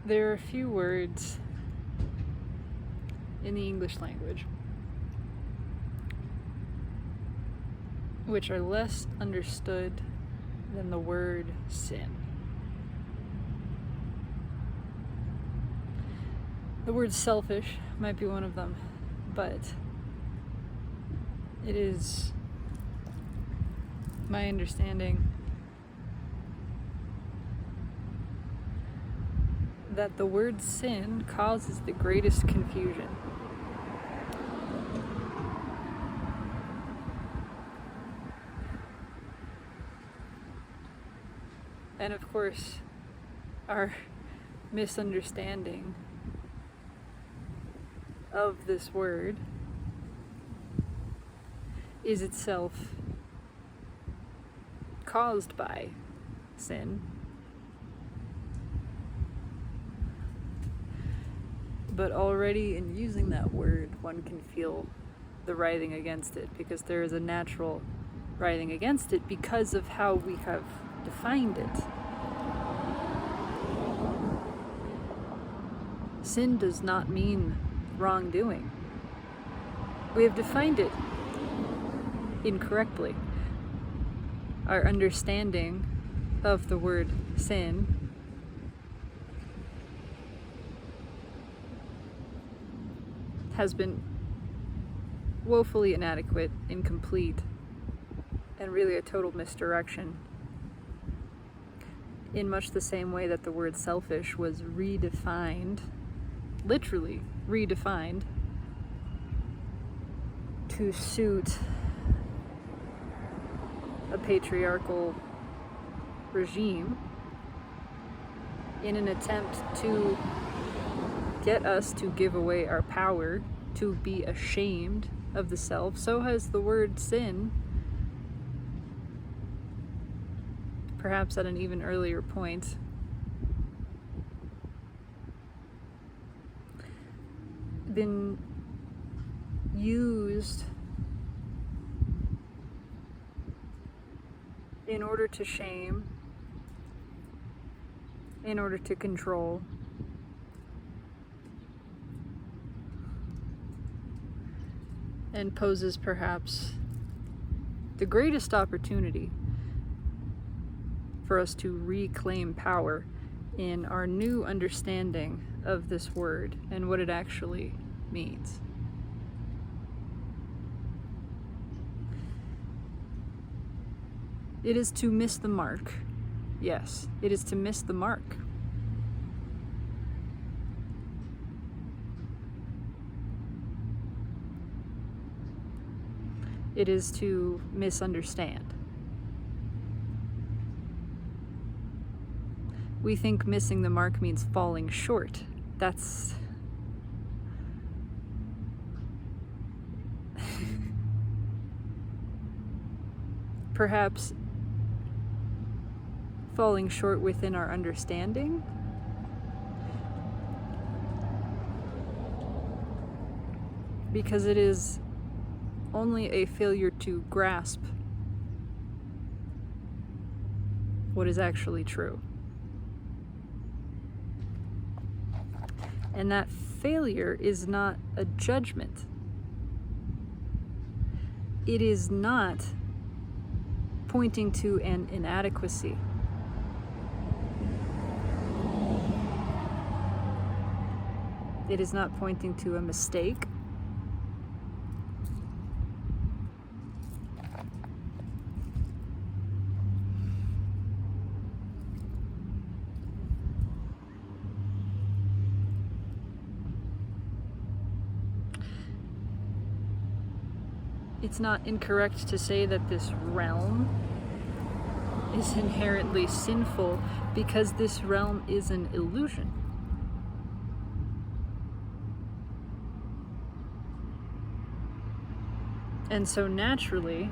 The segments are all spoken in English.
There are a few words in the English language which are less understood than the word sin. The word selfish might be one of them, but it is my understanding that the word sin causes the greatest confusion. And of course, our misunderstanding of this word is itself caused by sin. But already in using that word, one can feel the writhing against it, because there is a natural writhing against it because of how we have defined it. Sin does not mean wrongdoing. We have defined it incorrectly. Our understanding of the word sin has been woefully inadequate, incomplete, and really a total misdirection, in much the same way that the word selfish was redefined, literally redefined, to suit a patriarchal regime in an attempt to get us to give away our power, to be ashamed of the self. So has the word sin, perhaps at an even earlier point, been used in order to shame, in order to control, and poses perhaps the greatest opportunity for us to reclaim power in our new understanding of this word and what it actually means. It is to miss the mark. Yes, it is to miss the mark. It is to misunderstand. We think missing the mark means falling short. That's perhaps falling short within our understanding. Because it is only a failure to grasp what is actually true. And that failure is not a judgment. It is not pointing to an inadequacy. It is not pointing to a mistake. It's not incorrect to say that this realm is inherently sinful, because this realm is an illusion. And so naturally,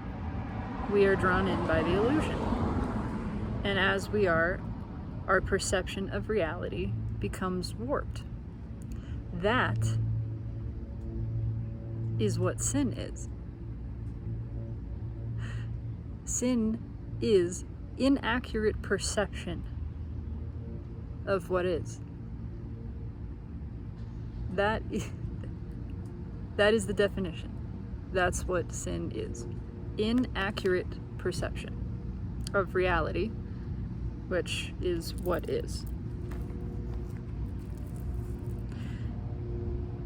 we are drawn in by the illusion. And as we are, our perception of reality becomes warped. That is what sin is. Sin is inaccurate perception of what is. That is the definition. That's what sin is. Inaccurate perception of reality, which is what is.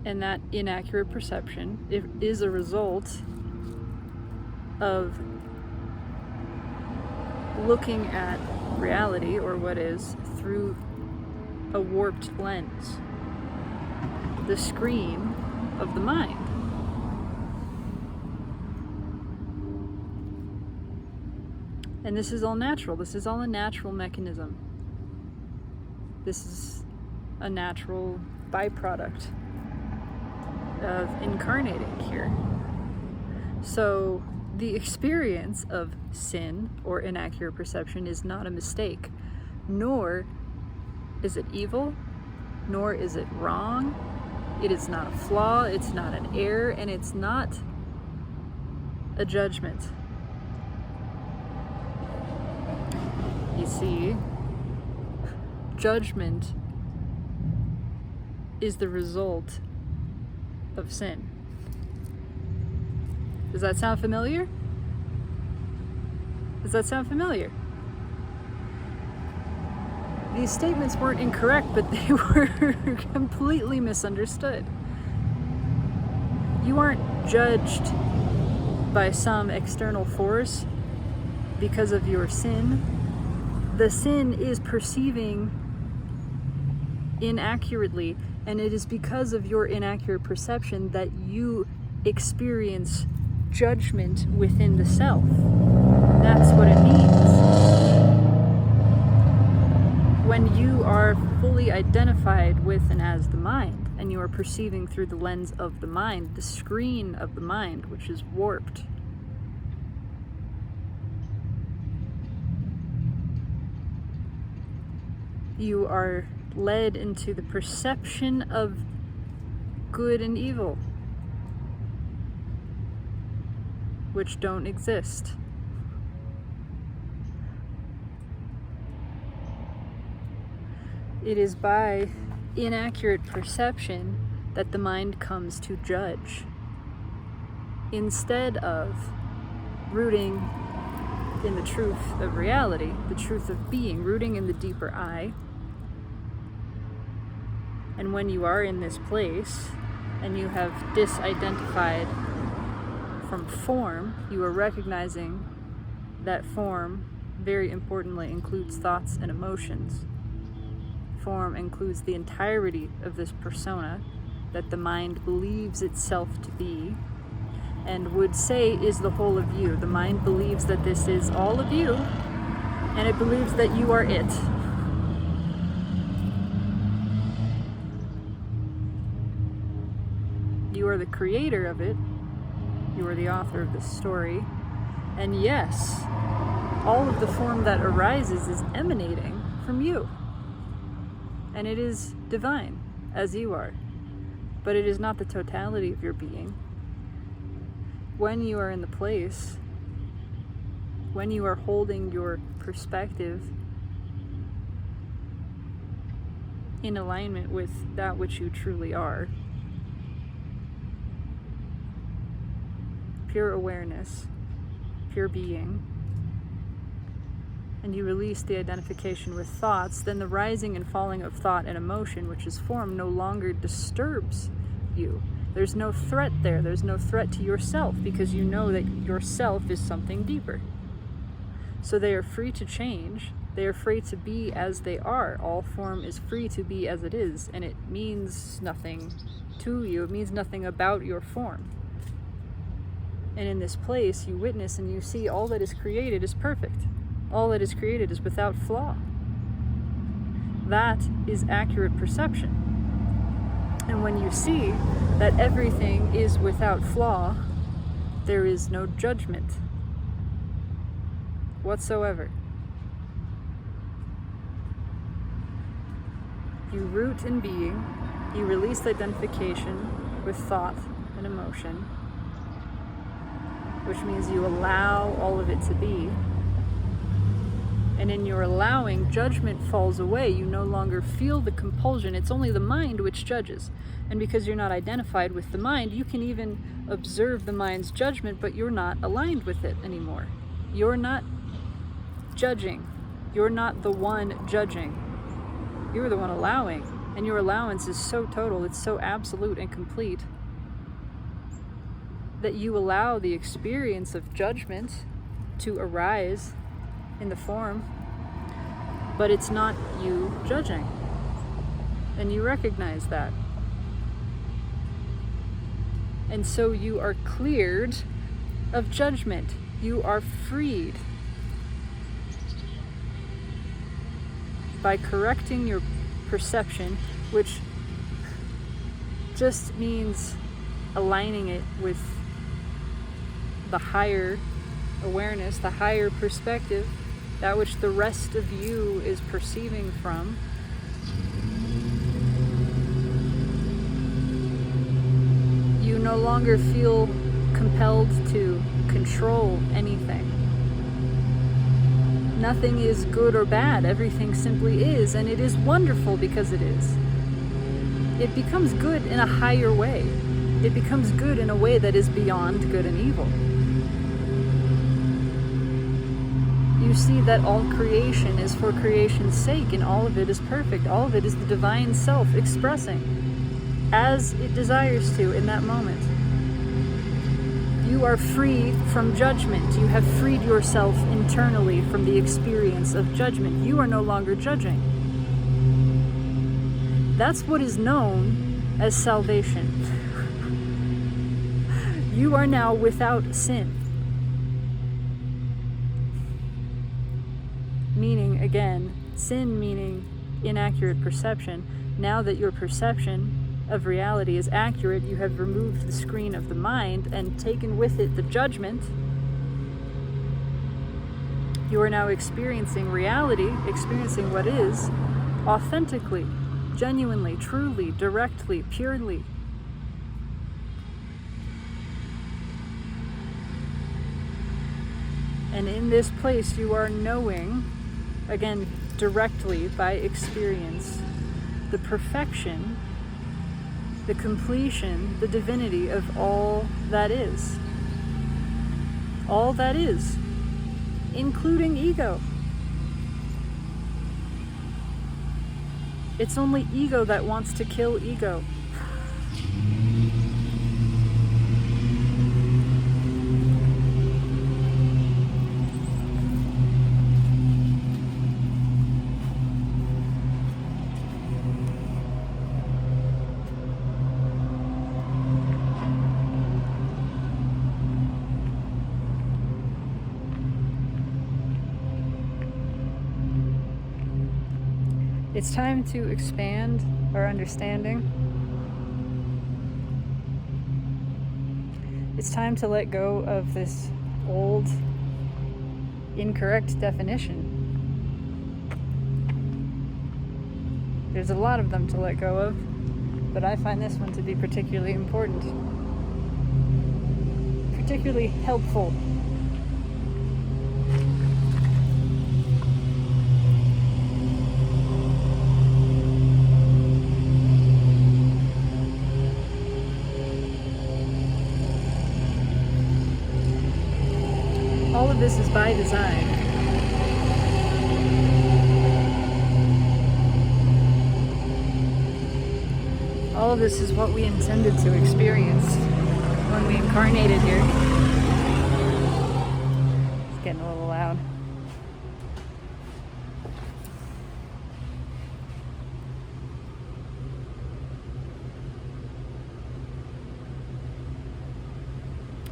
And that inaccurate perception is a result of looking at reality, or what is, through a warped lens, the screen of the mind. And this is all natural. This is all a natural mechanism. This is a natural byproduct of incarnating here. So the experience of sin or inaccurate perception is not a mistake, nor is it evil, nor is it wrong. It is not a flaw, it's not an error, and it's not a judgment. You see, judgment is the result of sin. Does that sound familiar? Does that sound familiar? These statements weren't incorrect, but they were completely misunderstood. You aren't judged by some external force because of your sin. The sin is perceiving inaccurately, and it is because of your inaccurate perception that you experience judgment within the self. That's what it means. When you are fully identified with and as the mind, and you are perceiving through the lens of the mind, the screen of the mind, which is warped. You are led into the perception of good and evil, which don't exist. It is by inaccurate perception that the mind comes to judge, instead of rooting in the truth of reality, the truth of being, rooting in the deeper I. And when you are in this place and you have disidentified from form, you are recognizing that form, very importantly, includes thoughts and emotions. Form includes the entirety of this persona that the mind believes itself to be and would say is the whole of you. The mind believes that this is all of you, and it believes that you are it. You are the creator of it. You are the author of this story. And yes, all of the form that arises is emanating from you. And it is divine, as you are. But it is not the totality of your being. When you are in the place, when you are holding your perspective in alignment with that which you truly are, pure awareness, pure being, and you release the identification with thoughts, then the rising and falling of thought and emotion, which is form, no longer disturbs you. There's no threat there. There's no threat to yourself, because you know that yourself is something deeper. So they are free to change. They are free to be as they are. All form is free to be as it is, and it means nothing to you. It means nothing about your form. And in this place, you witness and you see all that is created is perfect. All that is created is without flaw. That is accurate perception. And when you see that everything is without flaw, there is no judgment whatsoever. You root in being, you release identification with thought and emotion, which means you allow all of it to be. And And in your allowing, judgment falls away. You no longer feel the compulsion. It's only the mind which judges. And because you're not identified with the mind, you can even observe the mind's judgment, but you're not aligned with it anymore. You're not judging. You're not the one judging. You're the one allowing. And your allowance is so total, it's so absolute and complete, that you allow the experience of judgment to arise in the form, but it's not you judging. And you recognize that. And so you are cleared of judgment. You are freed by correcting your perception, which just means aligning it with the higher awareness, the higher perspective, that which the rest of you is perceiving from. You no longer feel compelled to control anything. Nothing is good or bad. Everything simply is, and it is wonderful because it is. It becomes good in a higher way. It becomes good in a way that is beyond good and evil. You see that all creation is for creation's sake, and all of it is perfect. All of it is the divine self expressing as it desires to in that moment. You are free from judgment. You have freed yourself internally from the experience of judgment. You are no longer judging. That's what is known as salvation. You are now without sin. Meaning, again, sin meaning inaccurate perception. Now that your perception of reality is accurate, you have removed the screen of the mind and taken with it the judgment. You are now experiencing reality, experiencing what is, authentically, genuinely, truly, directly, purely. And in this place you are knowing, again, directly by experience, the perfection, the completion, the divinity of all that is. All that is, including ego. It's only ego that wants to kill ego. It's time to expand our understanding. It's time to let go of this old, incorrect definition. There's a lot of them to let go of, but I find this one to be particularly important, particularly helpful. All of this is by design. All of this is what we intended to experience when we incarnated here. It's getting a little loud.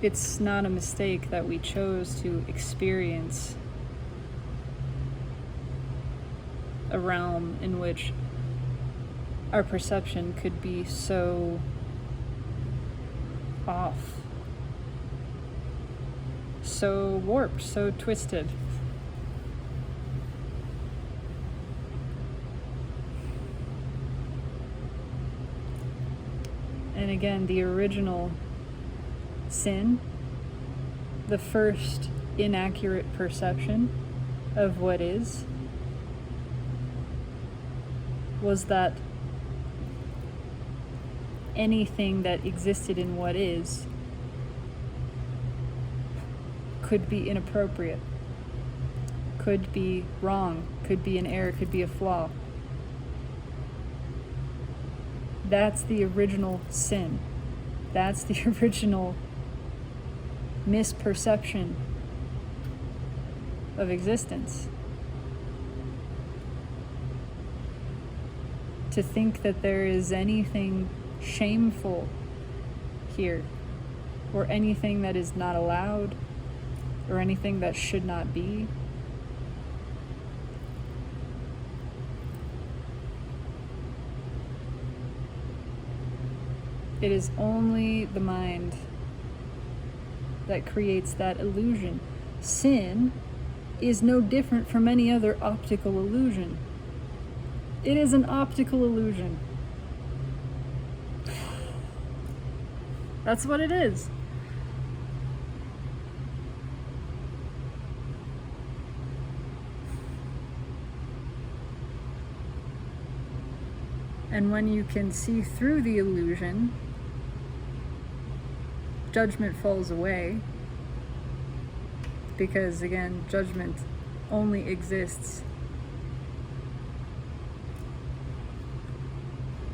It's not a mistake that we chose to experience a realm in which our perception could be so off, so warped, so twisted. And again, the original sin, the first inaccurate perception, of what is was that anything that existed in what is could be inappropriate, could be wrong, could be an error, could be a flaw. That's the original sin. That's the original misperception of existence. To think that there is anything shameful here, or anything that is not allowed, or anything that should not be. It is only the mind that creates that illusion. Sin is no different from any other optical illusion. It is an optical illusion. That's what it is. And when you can see through the illusion, judgment falls away. Because again, judgment only exists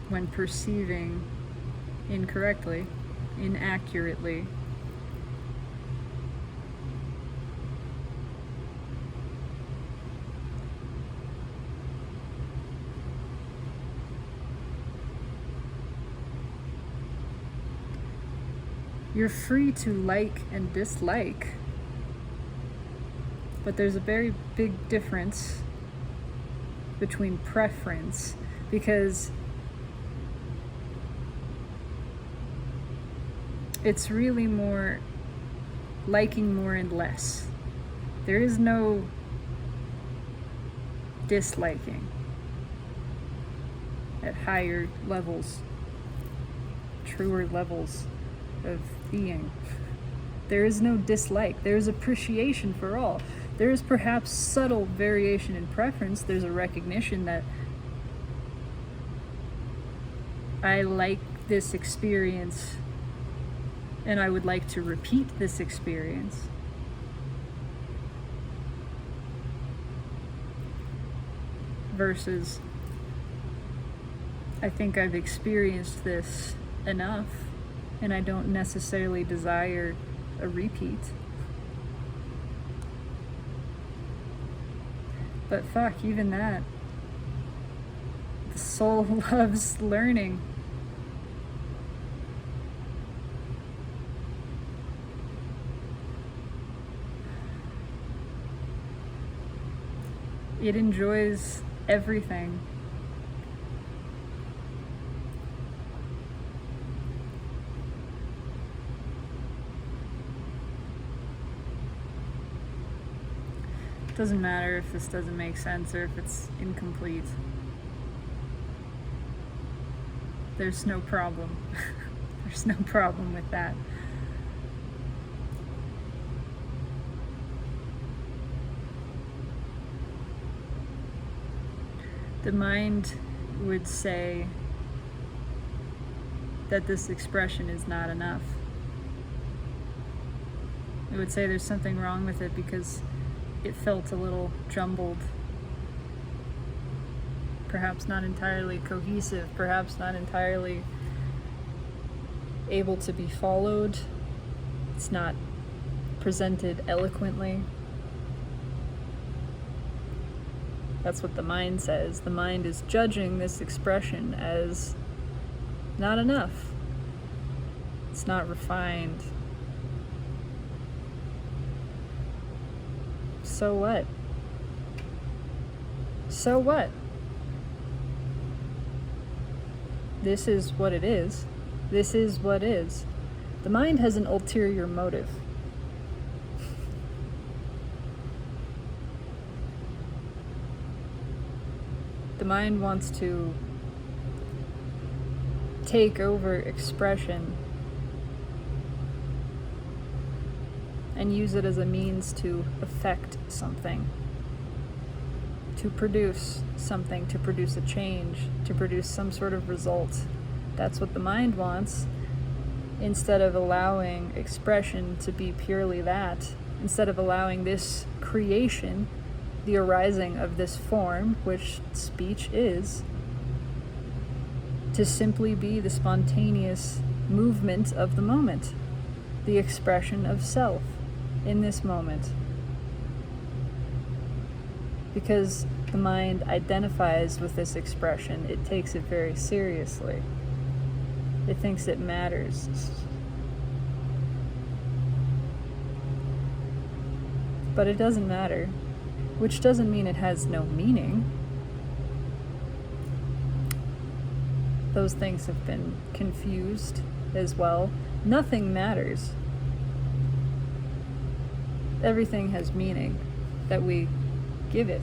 when perceiving incorrectly, inaccurately. You're free to like and dislike, but there's a very big difference between preference, because it's really more liking more and less. There is no disliking at higher levels, truer levels of being. There is no dislike. There is appreciation for all. There is perhaps subtle variation in preference. There's a recognition that I like this experience and I would like to repeat this experience. Versus, I think I've experienced this enough and I don't necessarily desire a repeat. But fuck, even that. The soul loves learning. It enjoys everything. It doesn't matter if this doesn't make sense or if it's incomplete. There's no problem. There's no problem with that. The mind would say that this expression is not enough. It would say there's something wrong with it because it felt a little jumbled, perhaps not entirely cohesive, perhaps not entirely able to be followed. It's not presented eloquently. That's what the mind says. The mind is judging this expression as not enough. It's not refined. So what? So what? This is what it is. This is what is. The mind has an ulterior motive. The mind wants to take over expression and use it as a means to affect something. to produce something, to produce a change, to produce some sort of result. That's what the mind wants, instead of allowing expression to be purely that, instead of allowing this creation, the arising of this form, which speech is, to simply be the spontaneous movement of the moment, the expression of self in this moment. Because the mind identifies with this expression, it takes it very seriously. It thinks it matters. But it doesn't matter, which doesn't mean it has no meaning. Those things have been confused as well. Nothing matters. Everything has meaning that we give it.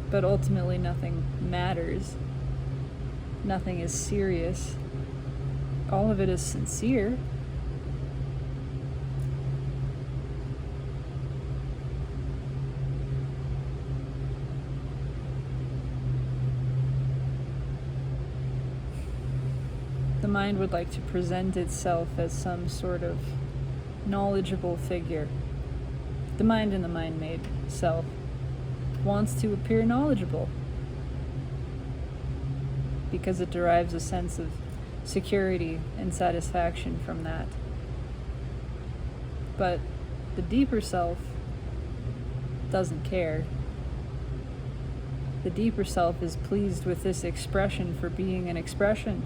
But ultimately nothing matters. Nothing is serious. All of it is sincere. The mind would like to present itself as some sort of knowledgeable figure. The mind and the mind-made self wants to appear knowledgeable because it derives a sense of security and satisfaction from that. But the deeper self doesn't care. The deeper self is pleased with this expression for being an expression.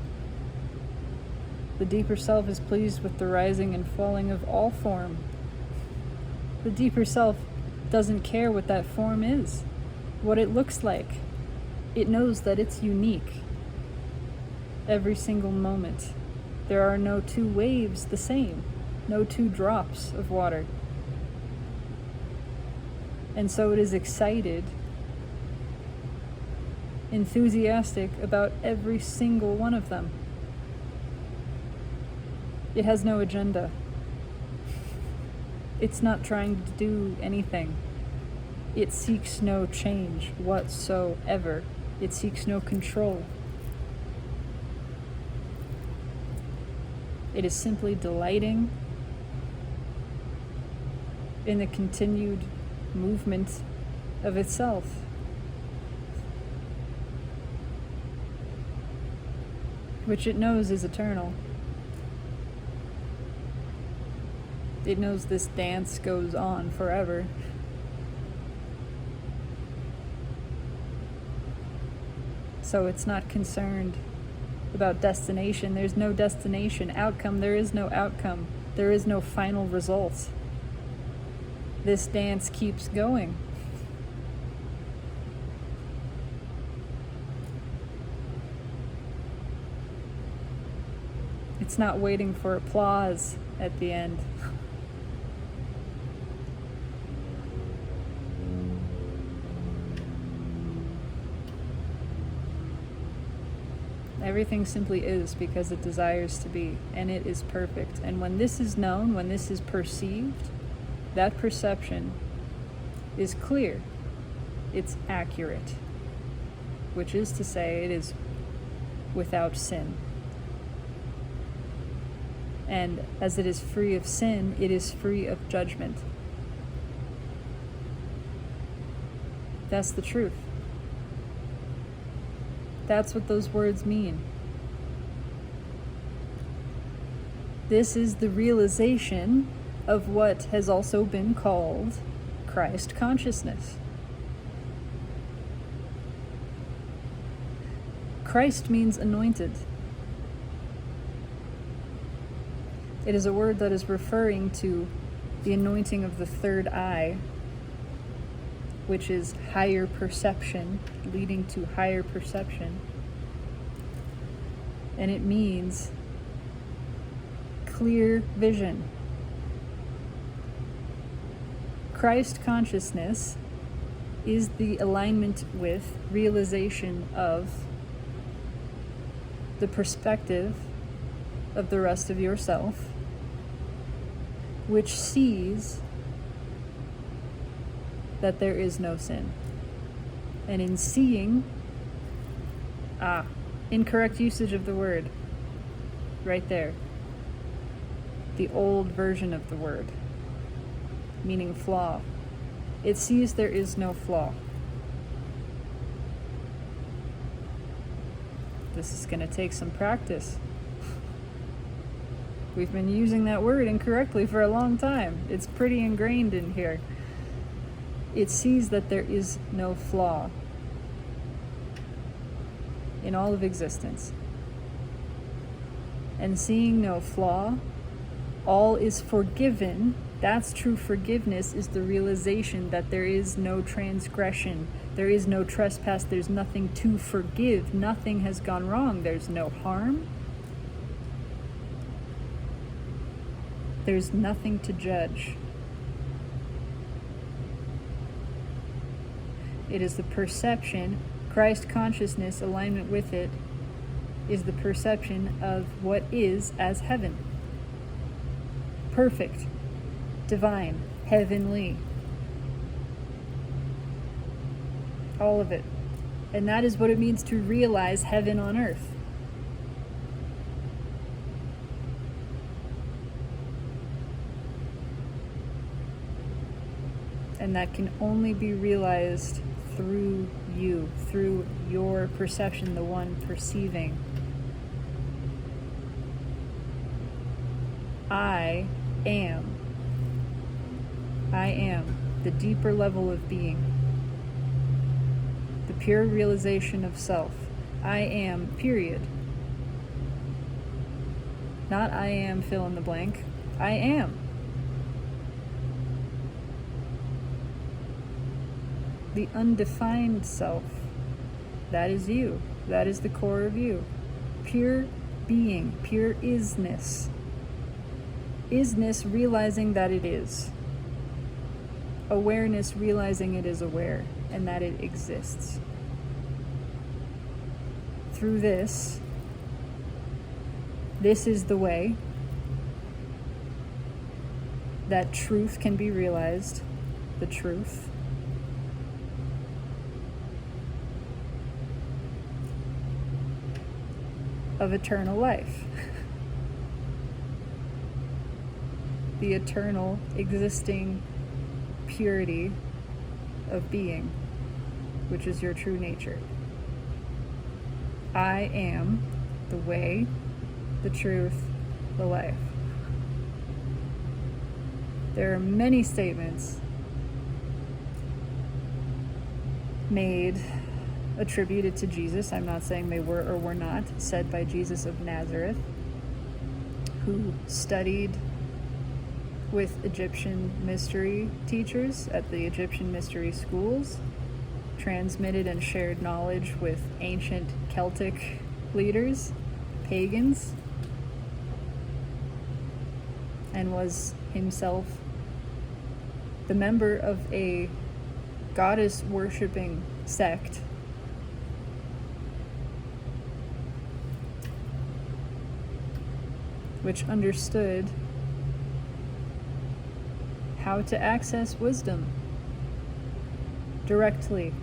The deeper self is pleased with the rising and falling of all form. The deeper self doesn't care what that form is, what it looks like. It knows that it's unique. Every single moment. There are no two waves the same, no two drops of water. And so it is excited, enthusiastic about every single one of them. It has no agenda. It's not trying to do anything. It seeks no change whatsoever. It seeks no control. It is simply delighting in the continued movement of itself. Which it knows is eternal. It knows this dance goes on forever. So it's not concerned about destination. There's no destination. Outcome, there is no outcome. There is no final result. This dance keeps going. It's not waiting for applause at the end. Everything simply is because it desires to be, and it is perfect. And when this is known, when this is perceived, that perception is clear. It's accurate, which is to say it is without sin. And as it is free of sin, it is free of judgment. That's the truth. That's what those words mean. This is the realization of what has also been called Christ consciousness. Christ means anointed. It is a word that is referring to the anointing of the third eye, which is higher perception, leading to higher perception. And it means clear vision. Christ consciousness is the alignment with realization of the perspective of the rest of yourself, which sees that there is no sin. And in seeing, incorrect usage of the word, right there. The old version of the word, meaning flaw. It sees there is no flaw. This is going to take some practice. We've been using that word incorrectly for a long time. It's pretty ingrained in here. It sees that there is no flaw in all of existence. And seeing no flaw, all is forgiven. That's true forgiveness, is the realization that there is no transgression, there is no trespass, there's nothing to forgive, nothing has gone wrong, there's no harm, there's nothing to judge. It is the perception, Christ consciousness, alignment with it, is the perception of what is as heaven. Perfect, divine, heavenly. All of it. And that is what it means to realize heaven on earth. And that can only be realized through you, through your perception, the one perceiving. I am the deeper level of being, the pure realization of self. I am, period. Not I am fill in the blank. I am. The undefined self. That is you. That is the core of you. Pure being, pure isness. Isness realizing that it is. Awareness realizing it is aware and that it exists. Through this is the way that truth can be realized, the truth. Of eternal life. The eternal existing purity of being, which is your true nature. I am the way, the truth, the life. There are many statements made attributed to Jesus. I'm not saying they were or were not, said by Jesus of Nazareth, who studied with Egyptian mystery teachers at the Egyptian mystery schools, transmitted and shared knowledge with ancient Celtic leaders, pagans, and was himself the member of a goddess worshipping sect which understood how to access wisdom directly.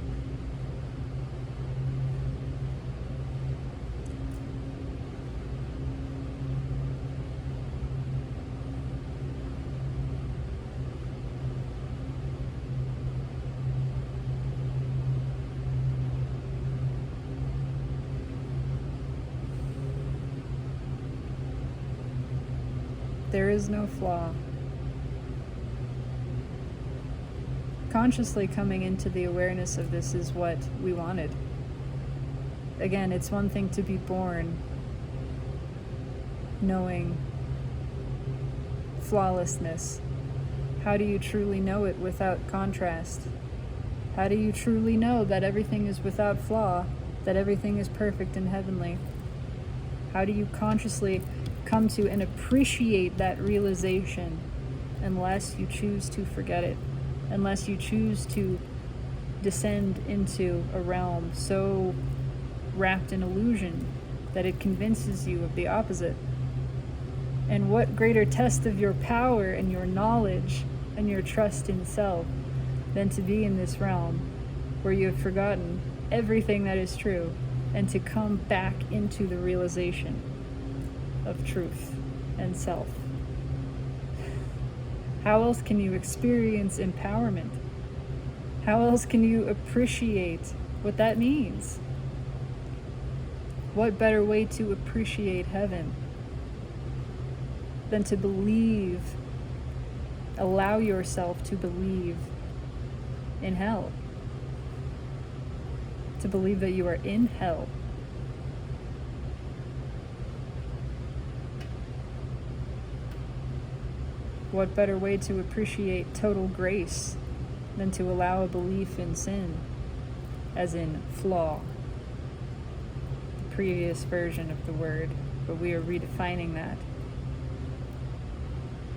There is no flaw. Consciously coming into the awareness of this is what we wanted. Again, it's one thing to be born knowing flawlessness. How do you truly know it without contrast? How do you truly know that everything is without flaw, that everything is perfect and heavenly? How do you consciously come to and appreciate that realization unless you choose to forget it? Unless you choose to descend into a realm so wrapped in illusion that it convinces you of the opposite. And what greater test of your power and your knowledge and your trust in self than to be in this realm where you have forgotten everything that is true and to come back into the realization of truth and self. How else can you experience empowerment? How else can you appreciate what that means? What better way to appreciate heaven than to believe, allow yourself to believe in hell? To believe that you are in hell. What better way to appreciate total grace than to allow a belief in sin, as in flaw, the previous version of the word, but we are redefining that,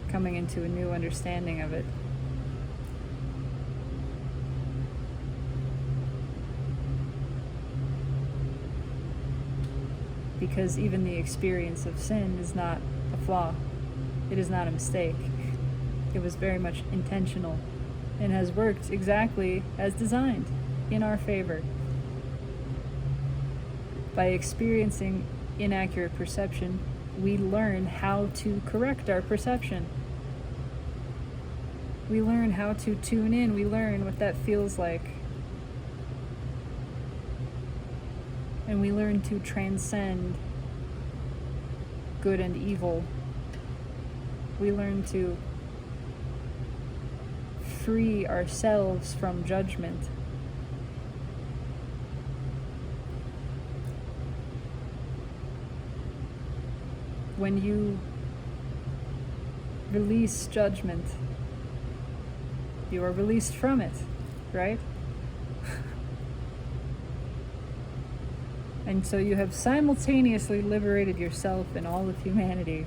coming into a new understanding of it. Because even the experience of sin is not a flaw. It is not a mistake. It was very much intentional and has worked exactly as designed in our favor. By experiencing inaccurate perception, we learn how to correct our perception. We learn how to tune in. We learn what that feels like. And we learn to transcend good and evil. We learn to free ourselves from judgment. When you release judgment, you are released from it, right? And so you have simultaneously liberated yourself and all of humanity.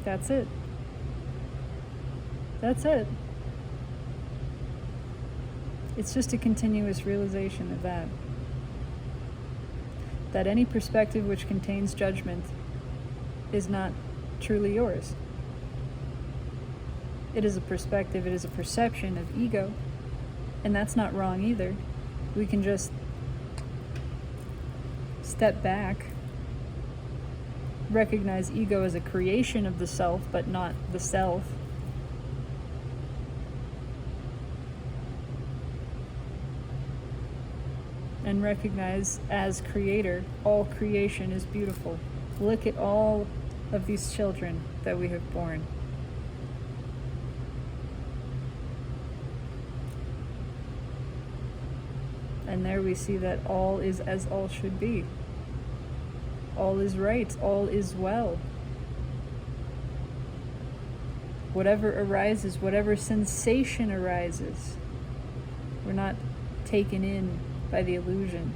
That's it. That's it. It's just a continuous realization of that. That any perspective which contains judgment is not truly yours. It is a perspective, it is a perception of ego, and that's not wrong either. We can just step back, recognize ego as a creation of the self, but not the self. And recognize as creator, all creation is beautiful. Look at all of these children that we have born. And there we see that all is as all should be. All is right, all is well. Whatever arises, whatever sensation arises, we're not taken in by the illusion.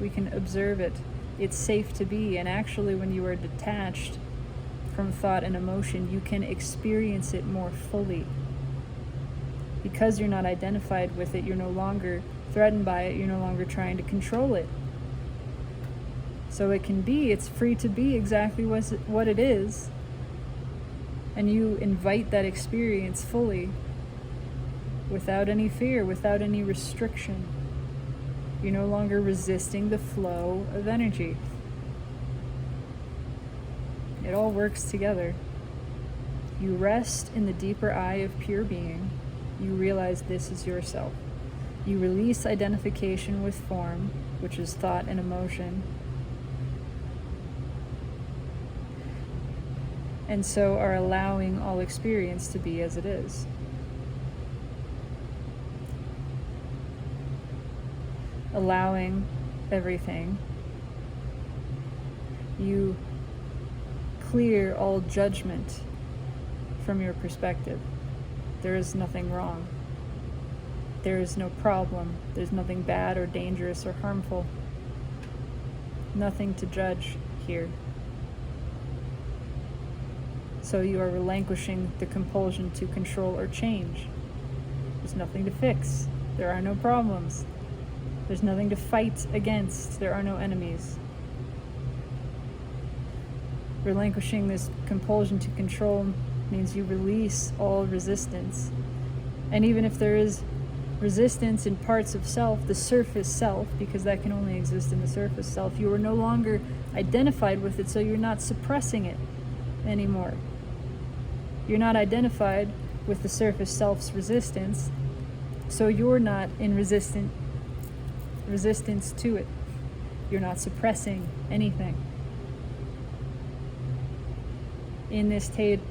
We can observe it. It's safe to be, and actually when you are detached from thought and emotion, you can experience it more fully. Because you're not identified with it, you're no longer threatened by it, you're no longer trying to control it. So it can be, it's free to be exactly what it is, and you invite that experience fully, without any fear, without any restriction. You're no longer resisting the flow of energy. It all works together. You rest in the deeper eye of pure being. You realize this is yourself. You release identification with form, which is thought and emotion. And so are allowing all experience to be as it is. Allowing everything. You clear all judgment from your perspective. There is nothing wrong. There is no problem. There's nothing bad or dangerous or harmful. Nothing to judge here. So you are relinquishing the compulsion to control or change. There's nothing to fix. There are no problems. There's nothing to fight against. There are no enemies. Relinquishing this compulsion to control means you release all resistance. And even if there is resistance in parts of self, the surface self, because that can only exist in the surface self, you are no longer identified with it, so you're not suppressing it anymore. You're not identified with the surface self's resistance, so you're not in resistance to it. You're not suppressing anything. In this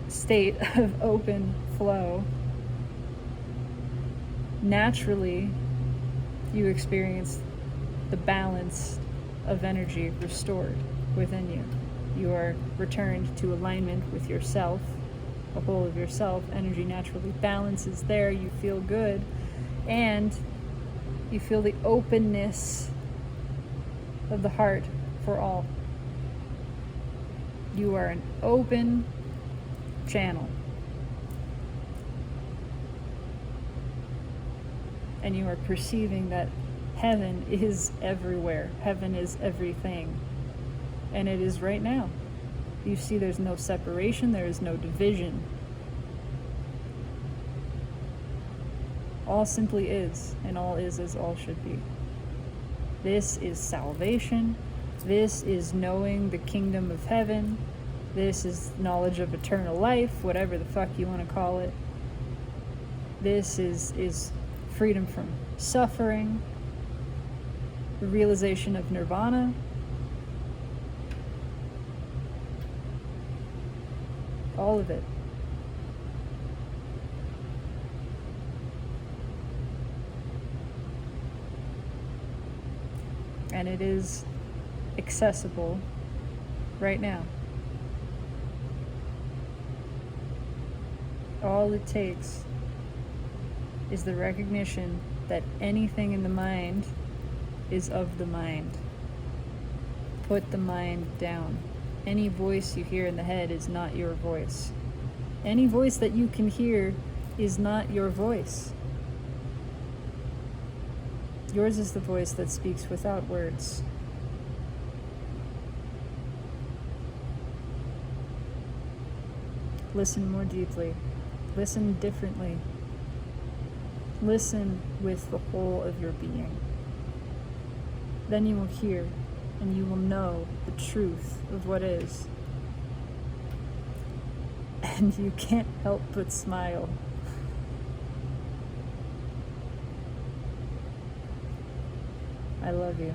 state of open flow, naturally you experience the balance of energy restored within you. You are returned to alignment with yourself, the whole of yourself. Energy naturally balances there. You feel good, and you feel the openness of the heart for all. You are an open channel. And you are perceiving that heaven is everywhere. Heaven is everything. And it is right now. You see there's no separation, there is no division. All simply is, and all is as all should be. This is salvation. This is knowing the kingdom of heaven. This is knowledge of eternal life, whatever the fuck you want to call it. This is freedom from suffering, the realization of nirvana. All of it. And it is accessible right now. All it takes is the recognition that anything in the mind is of the mind. Put the mind down. Any voice you hear in the head is not your voice. Any voice that you can hear is not your voice. Yours is the voice that speaks without words. Listen more deeply. Listen differently. Listen with the whole of your being. Then you will hear and you will know the truth of what is. And you can't help but smile. I love you.